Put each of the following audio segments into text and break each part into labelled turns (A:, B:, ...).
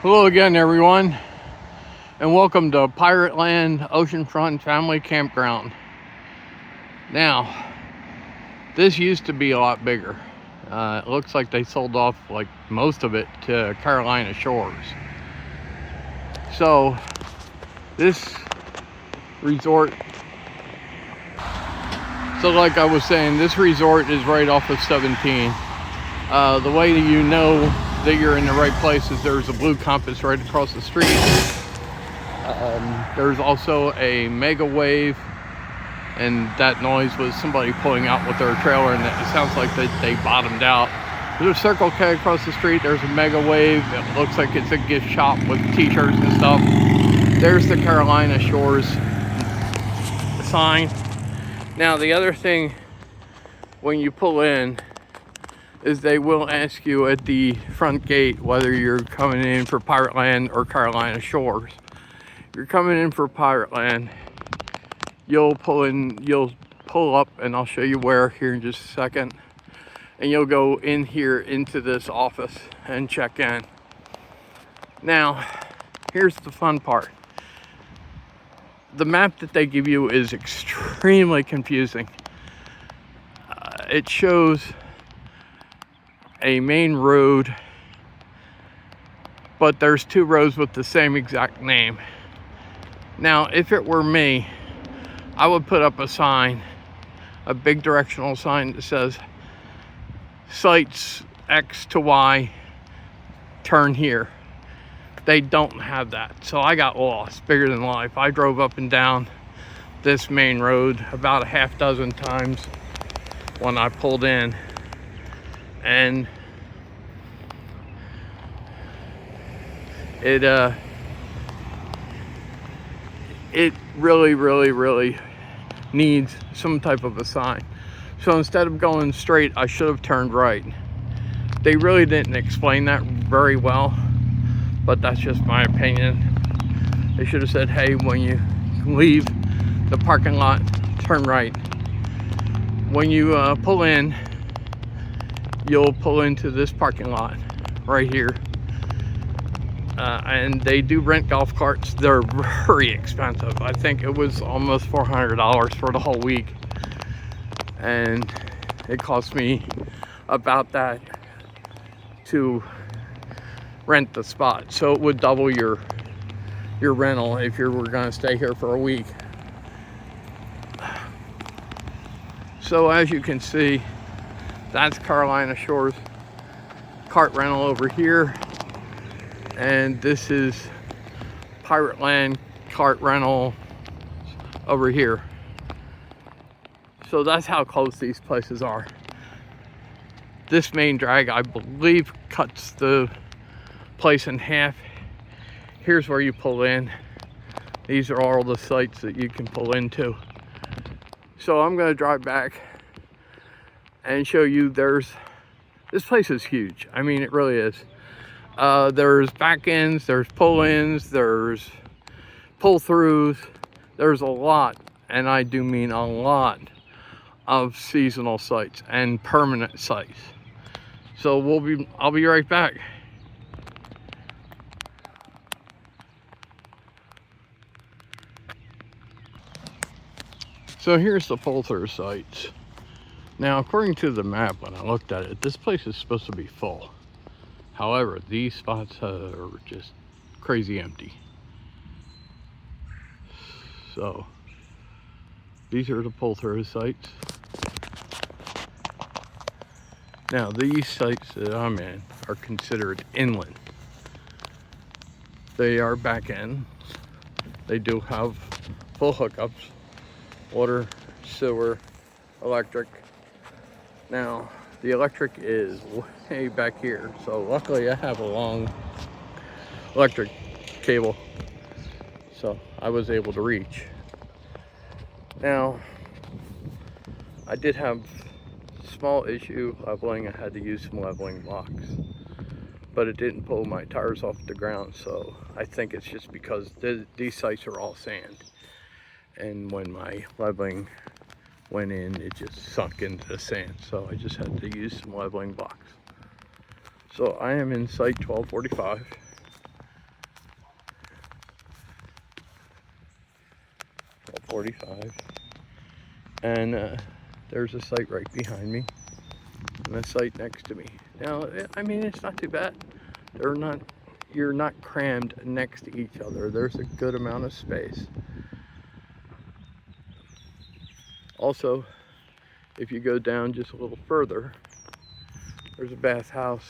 A: Hello again, everyone, and welcome to Pirateland Oceanfront Family Campground. Now, this used to be a lot bigger. It looks like they sold off like most of it to Carolina Shores. So, this resort, like I was saying, this resort is right off of 17. The way that you know that you're in the right place is there's a blue compass right across the street. There's also a mega wave, and that noise was somebody pulling out with their trailer, and it sounds like they bottomed out. There's a Circle K across the street. There's a mega wave. It looks like it's a gift shop with t-shirts and stuff. There's the Carolina Shores sign. Now, the other thing when you pull in is they will ask you at the front gate whether you're coming in for Pirateland or Carolina Shores. If you're coming in for Pirateland, you'll pull up, and I'll show you where here in just a second, and you'll go in here into this office and check in. Now, here's the fun part. The map that they give you is extremely confusing. It shows a main road, but there's two roads with the same exact name. Now, if it were me, I would put up a sign, a big directional sign that says sites X to Y, turn here. They don't have that, so I got lost, bigger than life. I drove up and down this main road about a half dozen times when I pulled in, and it really needs some type of a sign. So instead of going straight, I should have turned right. They really didn't explain that very well, but that's just my opinion. They should have said, hey, when you leave the parking lot, turn right. When you pull in, you'll pull into this parking lot right here. And they do rent golf carts. They're very expensive. I think it was almost $400 for the whole week, and it cost me about that to rent the spot. So it would double your rental if you were going to stay here for a week. So as you can see, that's Carolina Shores cart rental over here, and this is Pirateland cart rental over here. So that's how close these places are. This main drag, I believe, cuts the place in half. Here's where you pull in. These are all the sites that you can pull into. So I'm going to drive back and show you this place is huge. I mean, it really is. There's back ends, there's pull-ins, there's pull-throughs. There's a lot, and I do mean a lot, of seasonal sites and permanent sites. So I'll be right back. So here's the pull-through sites. Now, according to the map, when I looked at it, this place is supposed to be full. However, these spots are just crazy empty. So, these are the pull-through sites. Now, these sites that I'm in are considered inland. They are back end. They do have full hookups, water, sewer, electric. Now, the electric is way back here, so luckily I have a long electric cable, so I was able to reach. Now, I did have a small issue leveling. I had to use some leveling blocks, but it didn't pull my tires off the ground, so I think it's just because these sites are all sand, and when my leveling went in, it just sunk into the sand, so I just had to use some leveling blocks. So I am in site 1245, 45. And there's a site right behind me and a site next to me. Now, I mean, it's not too bad. You're not crammed next to each other. There's a good amount of space. Also, if you go down just a little further, there's a bathhouse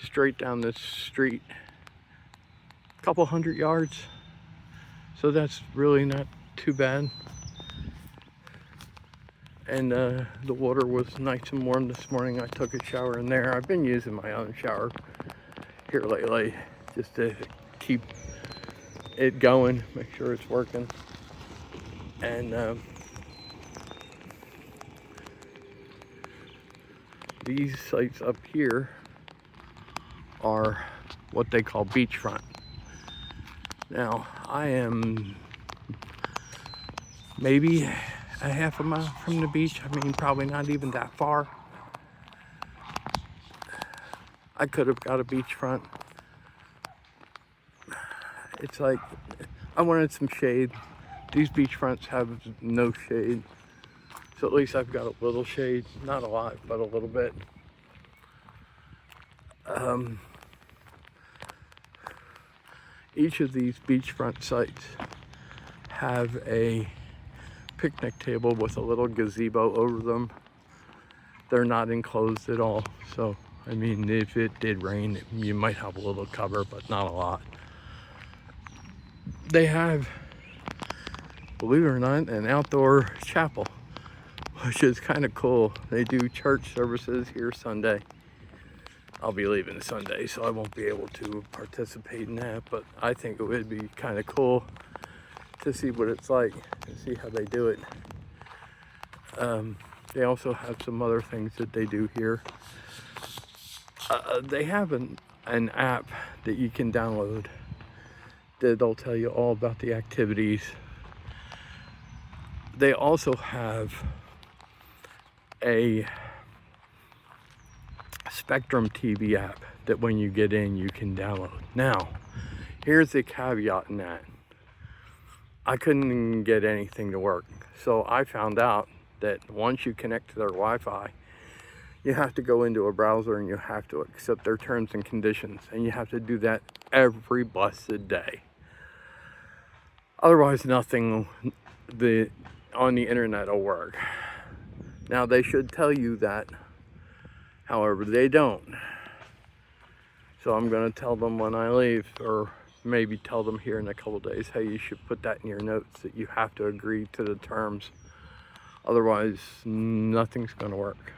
A: straight down this street, a couple hundred yards. So that's really not too bad. And the water was nice and warm this morning. I took a shower in there. I've been using my own shower here lately just to keep it going, make sure it's working. And these sites up here are what they call beachfront. Now, I am maybe a half a mile from the beach. I mean, probably not even that far. I could have got a beachfront. It's like, I wanted some shade. These beachfronts have no shade. So at least I've got a little shade. Not a lot, but a little bit. Each of these beachfront sites have a picnic table with a little gazebo over them. They're not enclosed at all. So, I mean, if it did rain, you might have a little cover, but not a lot. They have, believe it or not, an outdoor chapel, which is kind of cool. They do church services here Sunday. I'll be leaving Sunday, so I won't be able to participate in that, but I think it would be kind of cool to see what it's like and see how they do it. They also have some other things that they do here. They have an app that you can download that'll tell you all about the activities. They also have a Spectrum TV app that when you get in, you can download. Now, here's the caveat in that. I couldn't even get anything to work. So I found out that once you connect to their Wi-Fi, you have to go into a browser and you have to accept their terms and conditions. And you have to do that every blessed day. Otherwise, nothing on the internet will work. Now, they should tell you that. However, they don't. So I'm going to tell them when I leave, or maybe tell them here in a couple days, hey, you should put that in your notes that you have to agree to the terms. Otherwise, nothing's going to work.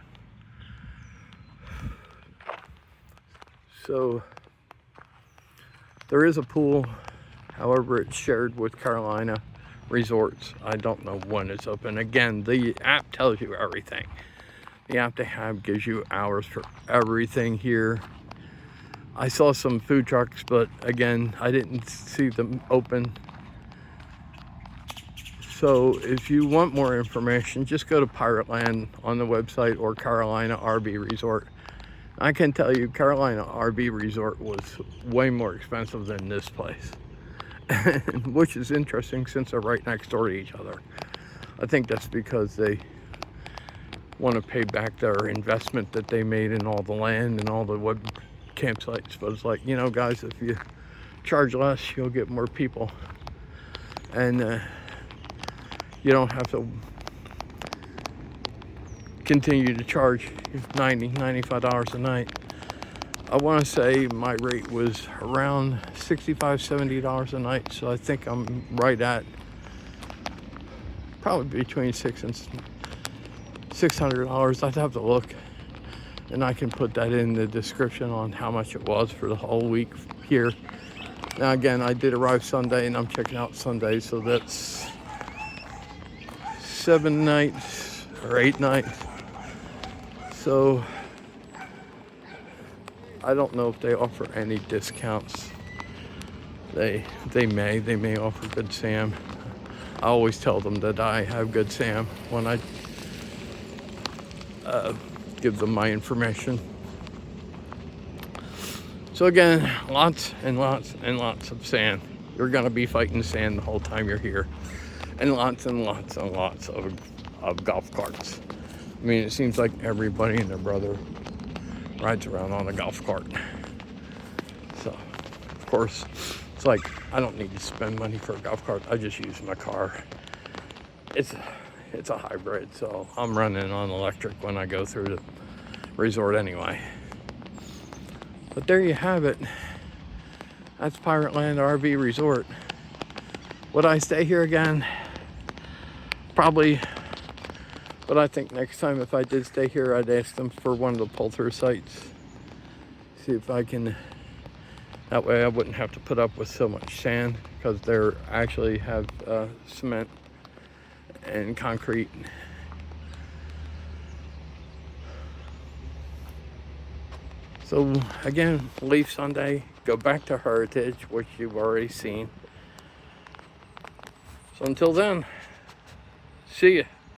A: So there is a pool. However, it's shared with Carolina Resorts. I don't know when it's open. Again, the app tells you everything. The app they have gives you hours for everything here. I saw some food trucks, but again, I didn't see them open. So if you want more information, just go to Pirateland on the website or Carolina RV Resort. I can tell you Carolina RV Resort was way more expensive than this place. Which is interesting since they're right next door to each other. I think that's because they want to pay back their investment that they made in all the land and all the web campsites. But it's like, you know, guys, if you charge less, you'll get more people. And you don't have to continue to charge $95 a night. I want to say my rate was around $65, $70 a night. So I think I'm right at probably between $600 and $600. I'd have to look, and I can put that in the description on how much it was for the whole week here. Now again, I did arrive Sunday and I'm checking out Sunday, so that's 7 nights or 8 nights. So I don't know if they offer any discounts. They may offer Good Sam. I always tell them that I have Good Sam when I give them my information. So again, lots and lots and lots of sand. You're gonna be fighting sand the whole time you're here. and lots and lots and lots of golf carts. I mean, it seems like everybody and their brother rides around on a golf cart. So, of course, it's like, I don't need to spend money for a golf cart. I just use my car. It's a hybrid, so I'm running on electric when I go through the resort anyway. But there you have it. That's Pirateland RV Resort. Would I stay here again? Probably. But I think next time if I did stay here, I'd ask them for one of the pull-through sites. See if I can, that way I wouldn't have to put up with so much sand, because they actually have cement and concrete. So again, leave Sunday, go back to Heritage, which you've already seen. So until then, see ya.